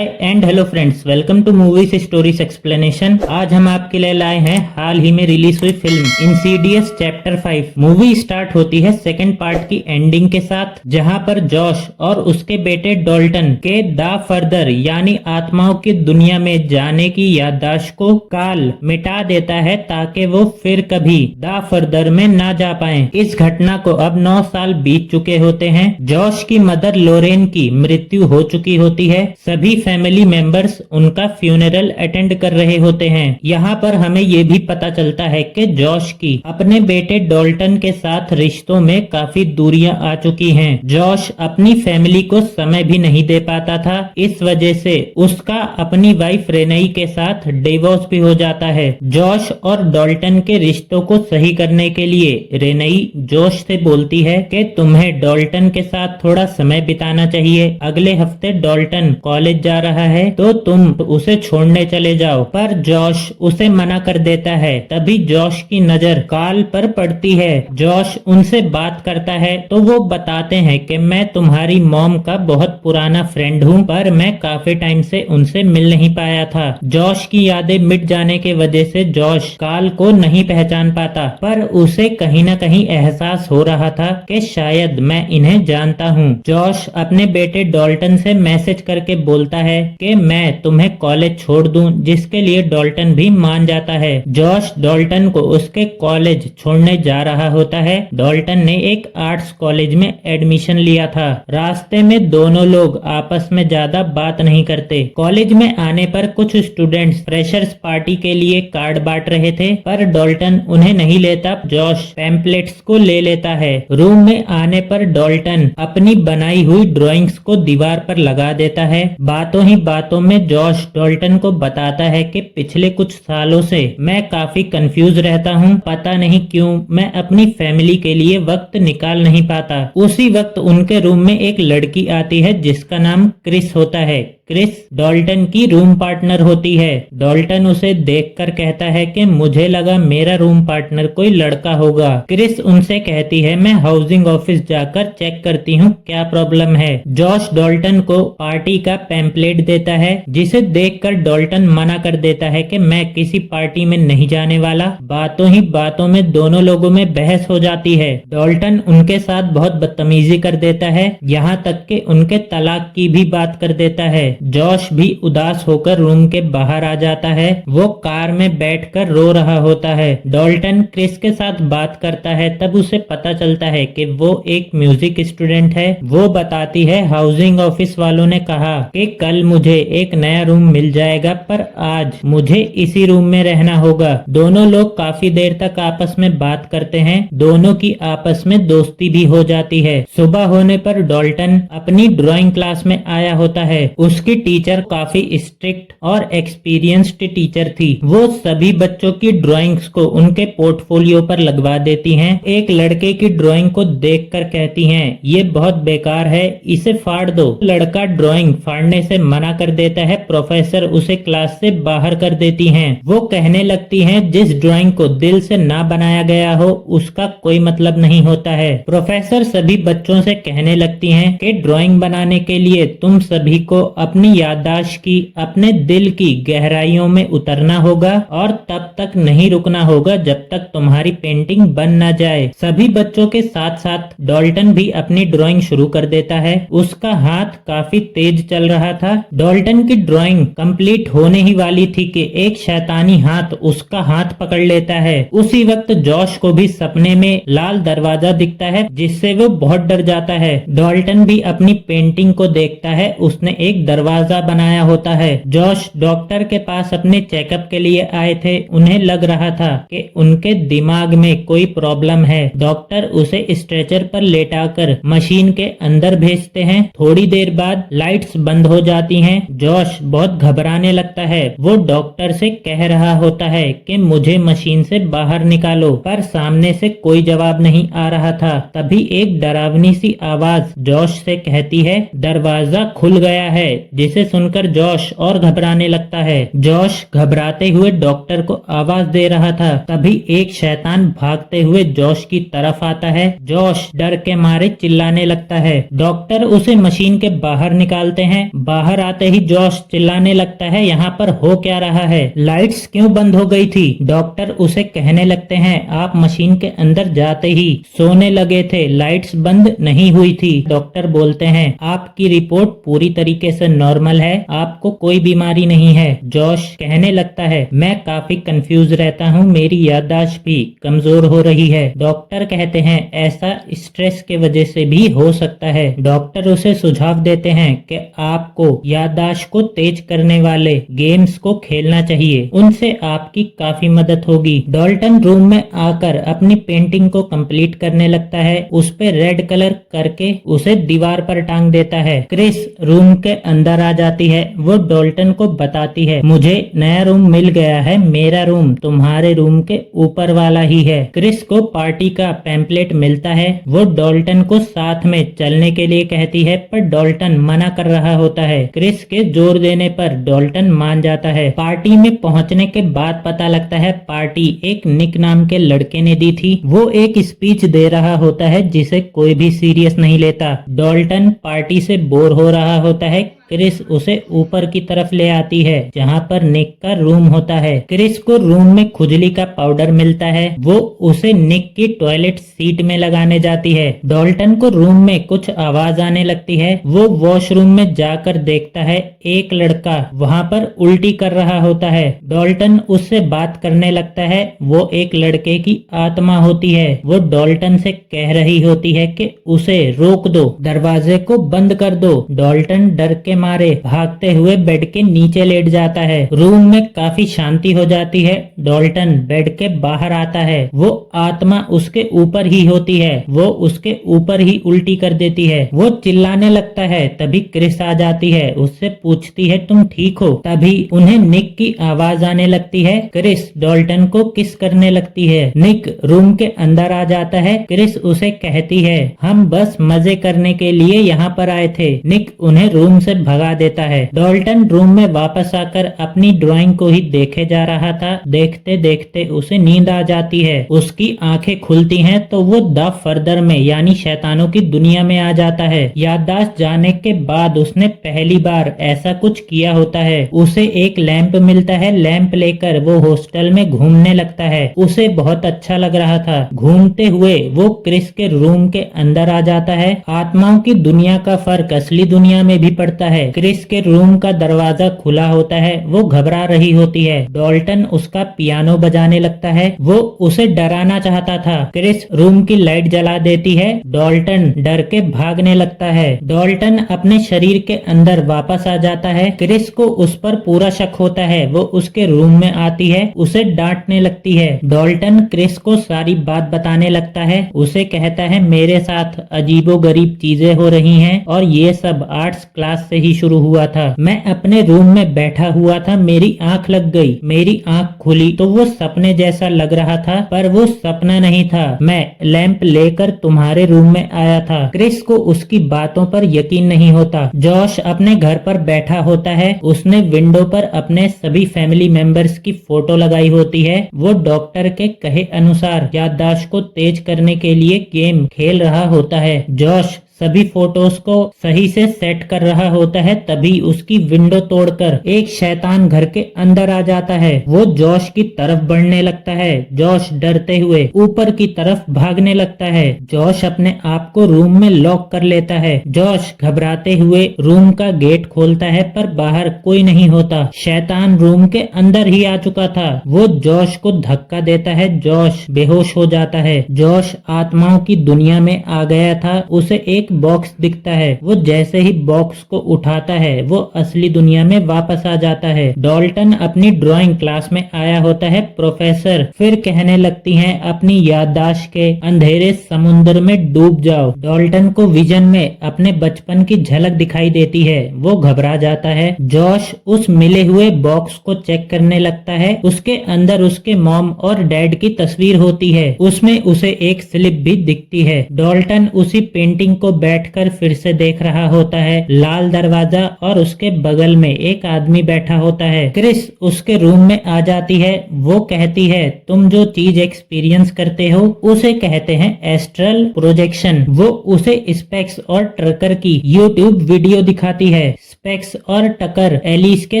Hi and hello friends, welcome to movies stories explanation. आज हम आपके लिए लाए हैं हाल ही में रिलीज हुई film Insidious chapter 5। Movie start होती है सेकंड पार्ट की एंडिंग के साथ, जहां पर जॉश और उसके बेटे डॉल्टन के द फर्दर यानी आत्माओं की दुनिया में जाने की याददाश्त को काल मिटा देता है ताकि वो फिर कभी द फर्दर में ना जा पाए। इस घटना को अब 9 साल बीत चुके होते हैं। जॉश की मदर लोरेन की मृत्यु हो चुकी होती है। सभी फैमिली मेंबर्स उनका फ्यूनरल अटेंड कर रहे होते हैं। यहाँ पर हमें ये भी पता चलता है कि जॉश की अपने बेटे डॉल्टन के साथ रिश्तों में काफी दूरियां आ चुकी हैं। जॉश अपनी फैमिली को समय भी नहीं दे पाता था। इस वजह से उसका अपनी वाइफ रेनई के साथ डिवोर्स भी हो जाता है। जॉश और डॉल्टन के रिश्तों को सही करने के लिए रेनई जॉश से बोलती है कि तुम्हें डॉल्टन के साथ थोड़ा समय बिताना चाहिए। अगले हफ्ते डॉल्टन कॉलेज जा रहा है तो तुम उसे छोड़ने चले जाओ, पर जॉश उसे मना कर देता है। तभी जॉश की नजर काल पर पड़ती है। जॉश उनसे बात करता है तो वो बताते हैं कि मैं तुम्हारी मॉम का बहुत पुराना फ्रेंड हूँ, पर मैं काफी टाइम से उनसे मिल नहीं पाया था। जॉश की यादें मिट जाने के वजह से जॉश काल को नहीं पहचान पाता, पर उसे कहीं न कहीं एहसास हो रहा था कि शायद मैं इन्हें जानता हूँ। जॉश अपने बेटे डॉल्टन से मैसेज करके बोलता है कि मैं तुम्हें कॉलेज छोड़ दूं, जिसके लिए डॉल्टन भी मान जाता है। जॉश डॉल्टन को उसके कॉलेज छोड़ने जा रहा होता है। डॉल्टन ने एक आर्ट्स कॉलेज में एडमिशन लिया था। रास्ते में दोनों लोग आपस में ज्यादा बात नहीं करते। कॉलेज में आने पर कुछ स्टूडेंट्स फ्रेशर्स पार्टी के लिए कार्ड बांट रहे थे, पर डॉल्टन उन्हें नहीं लेता। जॉश पैम्पलेट्स को ले लेता है। रूम में आने पर डॉल्टन अपनी बनाई हुई ड्राइंग्स को दीवार पर लगा देता है। बातों ही बातों में जॉश डॉल्टन को बताता है कि पिछले कुछ सालों से मैं काफी कंफ्यूज रहता हूँ। पता नहीं क्यों मैं अपनी फैमिली के लिए वक्त निकाल नहीं पाता। उसी वक्त उनके रूम में एक लड़की आती है जिसका नाम क्रिस होता है। क्रिस डॉल्टन की रूम पार्टनर होती है। डॉल्टन उसे देखकर कहता है कि मुझे लगा मेरा रूम पार्टनर कोई लड़का होगा। क्रिस उनसे कहती है मैं हाउसिंग ऑफिस जाकर चेक करती हूँ क्या प्रॉब्लम है। जॉश डॉल्टन को पार्टी का पैम्पलेट देता है, जिसे देखकर डॉल्टन मना कर देता है कि मैं किसी पार्टी में नहीं जाने वाला। बातों ही बातों में दोनों लोगों में बहस हो जाती है। डॉल्टन उनके साथ बहुत बदतमीजी कर देता है, यहाँ तक कि उनके तलाक की भी बात कर देता है। जॉश भी उदास होकर रूम के बाहर आ जाता है। वो कार में बैठकर रो रहा होता है। डॉल्टन क्रिस के साथ बात करता है, तब उसे पता चलता है कि वो एक म्यूजिक स्टूडेंट है। वो बताती है हाउसिंग ऑफिस वालों ने कहा कि कल मुझे एक नया रूम मिल जाएगा, पर आज मुझे इसी रूम में रहना होगा। दोनों लोग काफी देर तक आपस में बात करते हैं। दोनों की आपस में दोस्ती भी हो जाती है। सुबह होने पर डॉल्टन अपनी ड्राइंग क्लास में आया होता है। उसकी टीचर काफी स्ट्रिक्ट और एक्सपीरियंस्ड टीचर थी। वो सभी बच्चों की ड्राइंग्स को उनके पोर्टफोलियो पर लगवा देती हैं। एक लड़के की ड्राइंग को देखकर कहती हैं ये बहुत बेकार है, इसे फाड़ दो। लड़का ड्राइंग फाड़ने से मना कर देता है। प्रोफेसर उसे क्लास से बाहर कर देती हैं। वो कहने लगती हैं जिस ड्राइंग को दिल से ना बनाया गया हो उसका कोई मतलब नहीं होता है। प्रोफेसर सभी बच्चों से कहने लगती हैं कि ड्राइंग बनाने के लिए तुम सभी को अपनी याददाश्त की, अपने दिल की गहराइयों में उतरना होगा और तब तक नहीं रुकना होगा जब तक तुम्हारी पेंटिंग बन ना जाए। सभी बच्चों के साथ साथ डॉल्टन भी अपनी ड्राइंग शुरू कर देता है। उसका हाथ काफी तेज चल रहा था। डॉल्टन की ड्राइंग कंप्लीट होने ही वाली थी कि एक शैतानी हाथ उसका हाथ पकड़ लेता है। उसी वक्त जॉश को भी सपने में लाल दरवाजा दिखता है, जिससे वो बहुत डर जाता है। डॉल्टन भी अपनी पेंटिंग को देखता है। उसने एक दरवाजा बनाया होता है। जॉश डॉक्टर के पास अपने चेकअप के लिए आए थे। उन्हें लग रहा था कि उनके दिमाग में कोई प्रॉब्लम है। डॉक्टर उसे स्ट्रेचर पर लेटाकर मशीन के अंदर भेजते हैं। थोड़ी देर बाद लाइट्स बंद हो जाती हैं। जॉश बहुत घबराने लगता है। वो डॉक्टर से कह रहा होता है कि मुझे मशीन से बाहर निकालो, पर सामने से कोई जवाब नहीं आ रहा था। तभी एक डरावनी सी आवाज जॉश से कहती है दरवाजा खुल गया है। जिसे सुनकर जॉश और घबराने लगता है। जॉश घबराते हुए डॉक्टर को आवाज दे रहा था, तभी एक शैतान भागते हुए जॉश की तरफ आता है। जॉश डर के मारे चिल्लाने लगता है। डॉक्टर उसे मशीन के बाहर निकालते हैं। बाहर आते ही जॉश चिल्लाने लगता है, यहाँ पर हो क्या रहा है? लाइट्स क्यों बंद हो गई थी? डॉक्टर उसे कहने लगते हैं, आप मशीन के अंदर जाते ही सोने लगे थे, लाइट्स बंद नहीं हुई थी। डॉक्टर बोलते हैं, आपकी रिपोर्ट पूरी तरीके से नॉर्मल है, आपको कोई बीमारी नहीं है। जॉश कहने लगता है, मैं काफी कंफ्यूज रहता हूँ, मेरी याददाश्त भी कमजोर हो रही है। डॉक्टर कहते हैं, ऐसा स्ट्रेस के वजह से भी हो सकता है। डॉक्टर उसे सुझाव देते हैं कि आपको याददाश्त को तेज करने वाले गेम्स को खेलना चाहिए, उनसे आपकी काफी मदद होगी। डॉल्टन रूम में आकर अपनी पेंटिंग को कंप्लीट करने लगता है, उस पे रेड कलर करके उसे दीवार पर टांग देता है। क्रिस रूम के अंदर आ जाती है। वो डॉल्टन को बताती है, मुझे नया रूम मिल गया है, मेरा रूम तुम्हारे रूम के ऊपर वाला ही है। क्रिस को पार्टी का पैम्पलेट मिलता है। वो डॉल्टन को साथ में चलने के लिए कहती है, पर डॉल्टन मना कर रहा होता है। क्रिस के जोर देने पर डॉल्टन मान जाता है। पार्टी में पहुंचने के बाद पता लगता है पार्टी एक निक नाम के लड़के ने दी थी। वो एक स्पीच दे रहा होता है जिसे कोई भी सीरियस नहीं लेता। डॉल्टन पार्टी से बोर हो रहा होता है। क्रिस उसे ऊपर की तरफ ले आती है जहाँ पर निक का रूम होता है। क्रिस को रूम में खुजली का पाउडर मिलता है। वो उसे निक की टॉयलेट सीट में लगाने जाती है। डॉल्टन को रूम में कुछ आवाज आने लगती है। वो वॉशरूम में जाकर देखता है एक लड़का वहाँ पर उल्टी कर रहा होता है। डॉल्टन उससे बात करने लगता है। वो एक लड़के की आत्मा होती है। वो डॉल्टन से कह रही होती है कि उसे रोक दो, दरवाजे को बंद कर दो। डॉल्टन डर के मारे भागते हुए बेड के नीचे लेट जाता है। रूम में काफी शांति हो जाती है। डॉल्टन बेड के बाहर आता है। वो आत्मा उसके ऊपर ही होती है। वो उसके ऊपर ही उल्टी कर देती है। वो चिल्लाने लगता है। तभी क्रिस आ जाती है, उससे पूछती है, तुम ठीक हो? तभी उन्हें निक की आवाज आने लगती है। क्रिस डॉल्टन को किस करने लगती है। निक रूम के अंदर आ जाता है। क्रिस उसे कहती है, हम बस मजे करने के लिए यहाँ पर आए थे। निक उन्हें रूम से भगा देता है। डॉल्टन रूम में वापस आकर अपनी ड्राइंग को ही देखे जा रहा था। देखते देखते उसे नींद आ जाती है। उसकी आंखें खुलती हैं तो वो द फर्दर में यानी शैतानों की दुनिया में आ जाता है। याददाश्त जाने के बाद उसने पहली बार ऐसा कुछ किया होता है। उसे एक लैंप मिलता है। लैंप लेकर वो हॉस्टल में घूमने लगता है। उसे बहुत अच्छा लग रहा था। घूमते हुए वो क्रिस के रूम के अंदर आ जाता है। आत्माओं की दुनिया का फर्क असली दुनिया में भी पड़ता है। क्रिस के रूम का दरवाजा खुला होता है। वो घबरा रही होती है। डॉल्टन उसका पियानो बजाने लगता है। वो उसे डराना चाहता था। क्रिस रूम की लाइट जला देती है। डॉल्टन डर के भागने लगता है। डॉल्टन अपने शरीर के अंदर वापस आ जाता है। क्रिस को उस पर पूरा शक होता है। वो उसके रूम में आती है, उसे डांटने लगती है। डॉल्टन क्रिस को सारी बात बताने लगता है। उसे कहता है, मेरे साथ अजीबोगरीब चीजें हो रही हैं और ये सब आर्ट्स क्लास से ही शुरू हुआ था। मैं अपने रूम में बैठा हुआ था, मेरी आंख लग गई। मेरी आंख खुली तो वो सपने जैसा लग रहा था, पर वो सपना नहीं था। मैं लैंप लेकर तुम्हारे रूम में आया था। क्रिस को उसकी बातों पर यकीन नहीं होता। जॉश अपने घर पर बैठा होता है। उसने विंडो पर अपने सभी फैमिली मेंबर्स की फोटो लगाई होती है। वो डॉक्टर के कहे अनुसार याददाश्त को तेज करने के लिए गेम खेल रहा होता है। जॉश सभी फोटोज को सही से सेट कर रहा होता है, तभी उसकी विंडो तोड़कर एक शैतान घर के अंदर आ जाता है। वो जॉश की तरफ बढ़ने लगता है। जॉश डरते हुए ऊपर की तरफ भागने लगता है। जॉश अपने आप को रूम में लॉक कर लेता है। जॉश घबराते हुए रूम का गेट खोलता है, पर बाहर कोई नहीं होता। शैतान रूम के अंदर ही आ चुका था। वो जॉश को धक्का देता है। जॉश बेहोश हो जाता है। जॉश आत्माओं की दुनिया में आ गया था। उसे एक बॉक्स दिखता है। वो जैसे ही बॉक्स को उठाता है, वो असली दुनिया में वापस आ जाता है। डॉल्टन अपनी ड्राइंग क्लास में आया होता है। प्रोफेसर फिर कहने लगती हैं, अपनी याददाश्त के अंधेरे समुद्र में डूब जाओ। डॉल्टन को विजन में अपने बचपन की झलक दिखाई देती है। वो घबरा जाता है। जॉश उस मिले हुए बॉक्स को चेक करने लगता है। उसके अंदर उसके मॉम और डैड की तस्वीर होती है। उसमें उसे एक स्लिप भी दिखती है। डॉल्टन उसी पेंटिंग को बैठकर फिर से देख रहा होता है। लाल दरवाजा और उसके बगल में एक आदमी बैठा होता है। क्रिस उसके रूम में आ जाती है। वो कहती है तुम जो चीज एक्सपीरियंस करते हो उसे कहते हैं एस्ट्रल प्रोजेक्शन। वो उसे स्पेक्स और टकर की यूट्यूब वीडियो दिखाती है। स्पेक्स और टकर एलिस के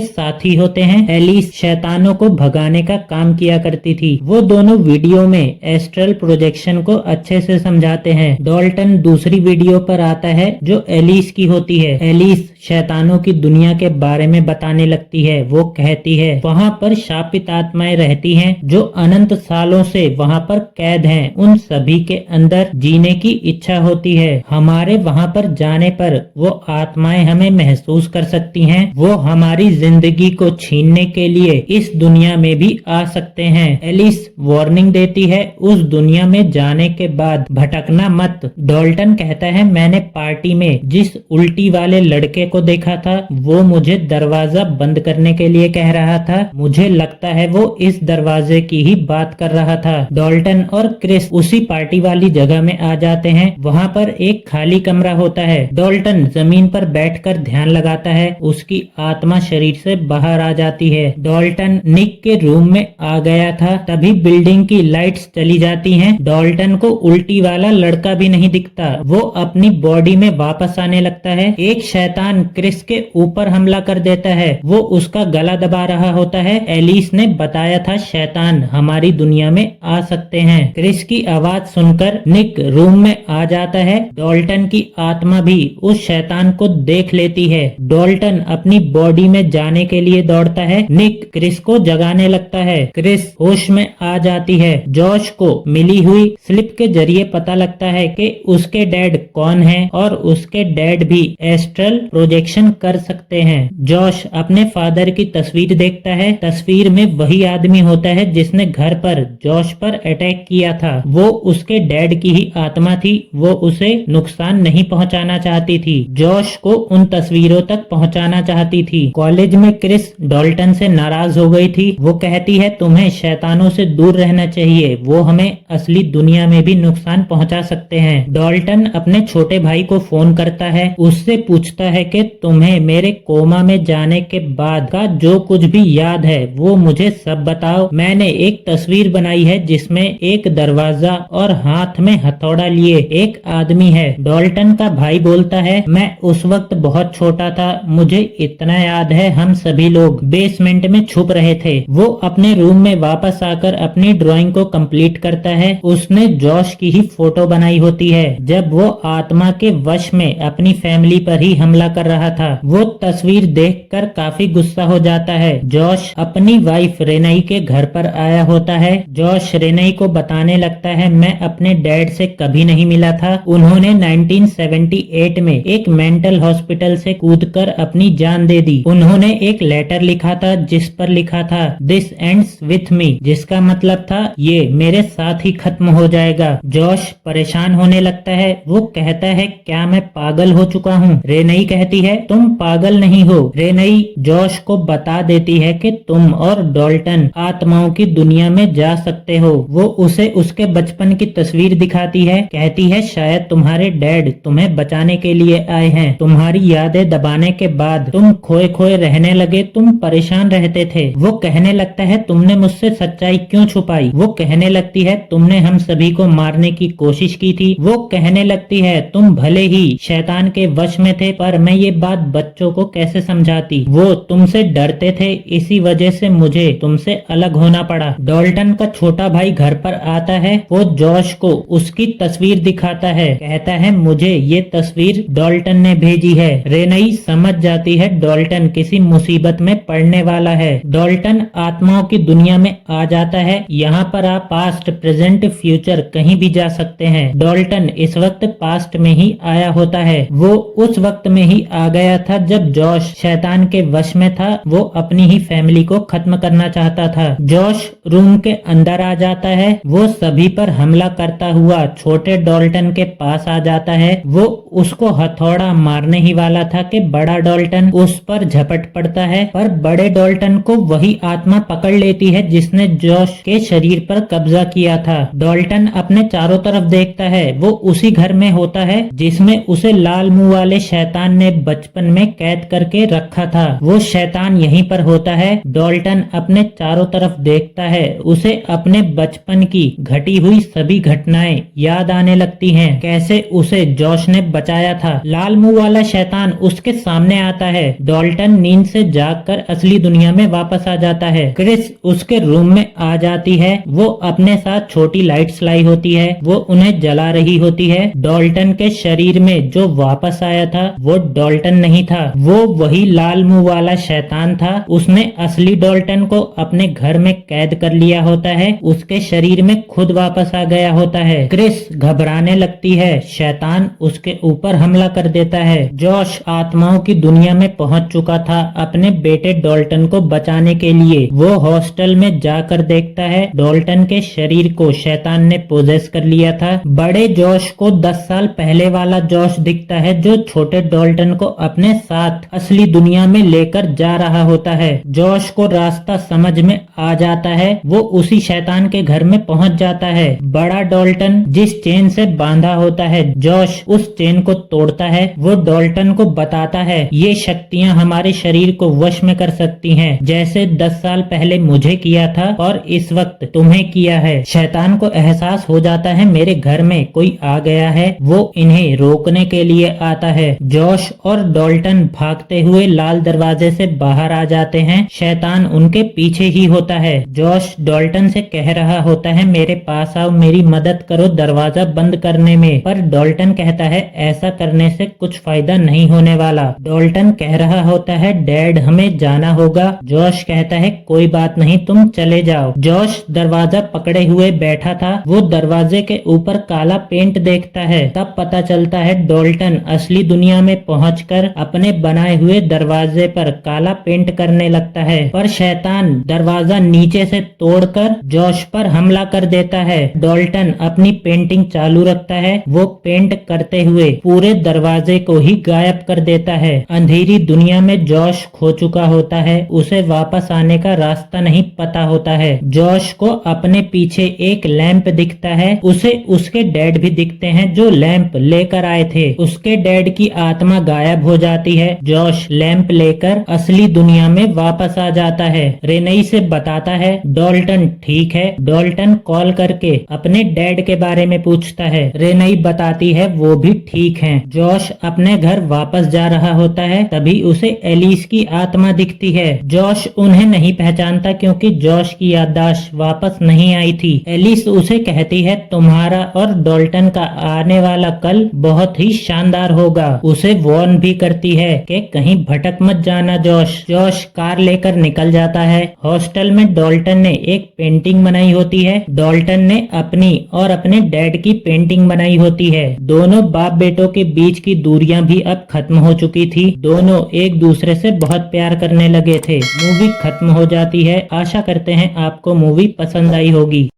साथी होते हैं। एलिस शैतानों को भगाने का काम किया करती थी। वो दोनों वीडियो में एस्ट्रल प्रोजेक्शन को अच्छे से समझाते हैं। डॉल्टन दूसरी वीडियो पर आता है जो एलिस की होती है। एलिस शैतानों की दुनिया के बारे में बताने लगती है। वो कहती है वहाँ पर शापित आत्माएं रहती हैं जो अनंत सालों से वहाँ पर कैद हैं। उन सभी के अंदर जीने की इच्छा होती है। हमारे वहाँ पर जाने पर वो आत्माएं हमें महसूस कर सकती हैं। वो हमारी जिंदगी को छीनने के लिए इस दुनिया में भी आ सकते हैं। एलिस वार्निंग देती है उस दुनिया में जाने के बाद भटकना मत। डॉल्टन कहता है मैंने पार्टी में जिस उल्टी वाले लड़के को देखा था वो मुझे दरवाजा बंद करने के लिए कह रहा था। मुझे लगता है वो इस दरवाजे की ही बात कर रहा था। डॉल्टन और क्रिस उसी पार्टी वाली जगह में आ जाते हैं। वहाँ पर एक खाली कमरा होता है। डॉल्टन जमीन पर बैठकर ध्यान लगाता है। उसकी आत्मा शरीर से बाहर आ जाती है। डॉल्टन निक के रूम में आ गया था। तभी बिल्डिंग की लाइट्स चली जाती हैं। डॉल्टन को उल्टी वाला लड़का भी नहीं दिखता। वो अपनी बॉडी में वापस आने लगता है। एक शैतान क्रिस के ऊपर हमला कर देता है। वो उसका गला दबा रहा होता है। एलिस ने बताया था शैतान हमारी दुनिया में आ सकते हैं। क्रिस की आवाज सुनकर निक रूम में आ जाता है। डॉल्टन की आत्मा भी उस शैतान को देख लेती है। डॉल्टन अपनी बॉडी में जाने के लिए दौड़ता है। निक क्रिस को जगाने लगता है। क्रिस होश में आ जाती है। जॉश को मिली हुई स्लिप के जरिए पता लगता है कि उसके डैड कौन है और उसके डैड भी एस्ट्रल प्रोजेक्शन कर सकते हैं। जॉश अपने फादर की तस्वीर देखता है। तस्वीर में वही आदमी होता है जिसने घर पर जॉश पर अटैक किया था। वो उसके डैड की ही आत्मा थी। वो उसे नुकसान नहीं पहुंचाना चाहती थी। जॉश को उन तस्वीरों तक पहुंचाना चाहती थी। कॉलेज में क्रिस डॉल्टन से नाराज हो गई थी। वो कहती है तुम्हें शैतानों से दूर रहना चाहिए। वो हमें असली दुनिया में भी नुकसान पहुंचा सकते हैं। डॉल्टन अपने छोटे भाई को फोन करता है। उससे पूछता है कि तुम्हें मेरे कोमा में जाने के बाद का जो कुछ भी याद है वो मुझे सब बताओ। मैंने एक तस्वीर बनाई है जिसमें एक दरवाजा और हाथ में हथौड़ा लिए एक आदमी है। डॉल्टन का भाई बोलता है मैं उस वक्त बहुत छोटा था। मुझे इतना याद है हम सभी लोग बेसमेंट में छुप रहे थे। वो अपने रूम में वापस आकर अपनी ड्राइंग को कंप्लीट करता है। उसने जॉश की ही फोटो बनाई होती है जब वो आत्मा के वश में अपनी फैमिली पर ही हमला कर रहा था। वो तस्वीर देखकर काफी गुस्सा हो जाता है। जॉश अपनी वाइफ रेनई के घर पर आया होता है। जॉश रेनई को बताने लगता है मैं अपने डैड से कभी नहीं मिला था। उन्होंने 1978 में एक मेंटल हॉस्पिटल से कूदकर अपनी जान दे दी। उन्होंने एक लेटर लिखा था जिस पर लिखा था दिस एंड्स विथ मी, जिसका मतलब था ये मेरे साथ ही खत्म हो जाएगा। जॉश परेशान होने लगता है। वो कहता है क्या मैं पागल हो चुका हूँ? रेनई कहती है तुम पागल नहीं हो। रेनई जॉश को बता देती है कि तुम और डॉल्टन आत्माओं की दुनिया में जा सकते हो। वो उसे उसके बचपन की तस्वीर दिखाती है। कहती है शायद तुम्हारे डैड तुम्हें बचाने के लिए आए हैं। तुम्हारी यादें दबाने के बाद तुम खोए खोए रहने लगे। तुम परेशान रहते थे। वो कहने लगता है तुमने मुझसे सच्चाई क्यों छुपाई? वो कहने लगती है तुमने हम सभी को मारने की कोशिश की थी। वो कहने लगती है तुम भले ही शैतान के वश में थे पर मैं ये बात बच्चों को कैसे समझाती? वो तुमसे डरते थे, इसी वजह से मुझे तुमसे अलग होना पड़ा। डॉल्टन का छोटा भाई घर पर आता है। वो जॉश को उसकी तस्वीर दिखाता है। कहता है मुझे ये तस्वीर डॉल्टन ने भेजी है। रेनई समझ जाती है डॉल्टन किसी मुसीबत में पड़ने वाला है। डॉल्टन आत्माओं की दुनिया में आ जाता है। यहाँ पर आप पास्ट प्रेजेंट फ्यूचर कहीं भी जा सकते हैं। डॉल्टन इस वक्त पास्ट में ही आया होता है। वो उस वक्त में ही आ गया था जब जॉश शैतान के वश में था। वो अपनी ही फैमिली को खत्म करना चाहता था। जॉश रूम के अंदर आ जाता है। वो सभी पर हमला करता हुआ छोटे डॉल्टन के पास आ जाता है। वो उसको हथौड़ा मारने ही वाला था कि बड़ा डॉल्टन उस पर झपट पड़ता है, पर बड़े डॉल्टन को वही आत्मा पकड़ लेती है जिसने जॉश के शरीर पर कब्जा किया था। डॉल्टन अपने चारों तरफ देखता है, वो उसी घर में होता है जिसमें उसे लाल मुंह वाले शैतान ने बचपन में कैद करके रखा था। वो शैतान यहीं पर होता है। डॉल्टन अपने चारों तरफ देखता है, उसे अपने बचपन की घटी हुई सभी घटनाएं याद आने लगती हैं, कैसे उसे जॉश ने बचाया था। लाल मुंह वाला शैतान उसके सामने आता है। डॉल्टन नींद से जागकर असली दुनिया में वापस आ जाता है। क्रिस उसके रूम में आ जाती है। वो अपने साथ छोटी लाइट्स लाई होती है, वो उन्हें जला रही होती है। डॉल्टन के शरीर में जो वापस आया था वो डॉल्टन नहीं था, वो वही लाल मुंह वाला शैतान था। उसने असली डॉल्टन को अपने घर में कैद कर लिया होता है, उसके शरीर में खुद वापस आ गया होता है। क्रिस घबराने लगती है, शैतान उसके ऊपर हमला कर देता है। जॉश आत्माओं की दुनिया में पहुंच चुका था अपने बेटे डॉल्टन को बचाने के लिए। वो हॉस्टल में जाकर देखता है डॉल्टन के शरीर को शैतान ने पोजेस कर लिया था। बड़े जॉश को 10 साल पहले वाला जॉश दिखता है जो छोटे डॉल्टन को अपने साथ असली दुनिया में लेकर जा रहा होता है। जॉश को रास्ता समझ में आ जाता है, वो उसी शैतान के घर में पहुंच जाता है। बड़ा डॉल्टन जिस चेन से बांधा होता है, जॉश उस चेन को तोड़ता है। वो डॉल्टन को बताता है ये शक्तियां हमारे शरीर को वश में कर सकती हैं, जैसे 10 साल पहले मुझे किया था और इस वक्त तुम्हें किया है। शैतान को एहसास हो जाता है मेरे घर में कोई आ गया है, वो इन्हें रोकने के लिए आता है। जॉश और डॉल्टन भागते हुए लाल दरवाजे से बाहर आ जाते हैं, शैतान उनके पीछे ही होता है। जॉश डॉल्टन से कह रहा होता है मेरे पास आओ, मेरी मदद करो दरवाजा बंद करने में, पर डॉल्टन कहता है ऐसा करने से कुछ फायदा नहीं होने वाला। डॉल्टन कह रहा होता है डैड हमें जाना होगा। जॉश कहता है कोई बात नहीं तुम चले जाओ। जॉश दरवाजा पकड़े हुए बैठा था, वो दरवाजे के ऊपर काला पेंट देखता है, तब पता चलता है डॉल्टन असली दुनिया में पहुंचकर अपने बनाए हुए दरवाजे पर काला पेंट करने लगता है, पर शैतान दरवाजा नीचे से तोड़कर जॉश पर हमला कर देता है। डॉल्टन अपनी पेंटिंग चालू रखता है, वो पेंट करते हुए पूरे दरवाजे को ही गायब कर देता है। अंधेरी दुनिया में जॉश खो चुका होता है, उसे वापस आने का रास्ता नहीं पता होता है। जॉश को अपने पीछे एक लैंप दिखता है, उसे उसके डैड भी दिखते हैं जो लैंप लेकर आए थे। उसके डैड की आत्मा गायब हो जाती है। जॉश लैंप लेकर असली दुनिया में वापस आ जाता है। रेनई से बताता है डॉल्टन ठीक है। डॉल्टन कॉल करके अपने डैड के बारे में पूछता है, रेनई बताती है वो भी ठीक हैं। जॉश अपने घर वापस जा रहा होता है, तभी उसे एलिस की आत्मा दिखती है। जॉश उन्हें नहीं पहचानता क्योंकि जॉश की याददाश्त वापस नहीं आई थी। एलिस उसे कहती है तुम्हारा और डॉल्टन का आने वाला कल बहुत ही शानदार होगा। उसे वार्न भी करती है कि कहीं भटक मत जाना जॉश। जॉश कार लेकर निकल जाता है। हॉस्टल में डॉल्टन ने एक पेंटिंग बनाई होती है, डॉल्टन ने अपनी और अपने डैड की पेंटिंग बनाई होती है। दोनों बाप बेटों के बीच की दूरियां भी अब खत्म हो चुकी थी, दोनों एक दूसरे से बहुत प्यार करने लगे थे। मूवी खत्म हो जाती है। आशा करते हैं आपको मूवी पसंद आई होगी।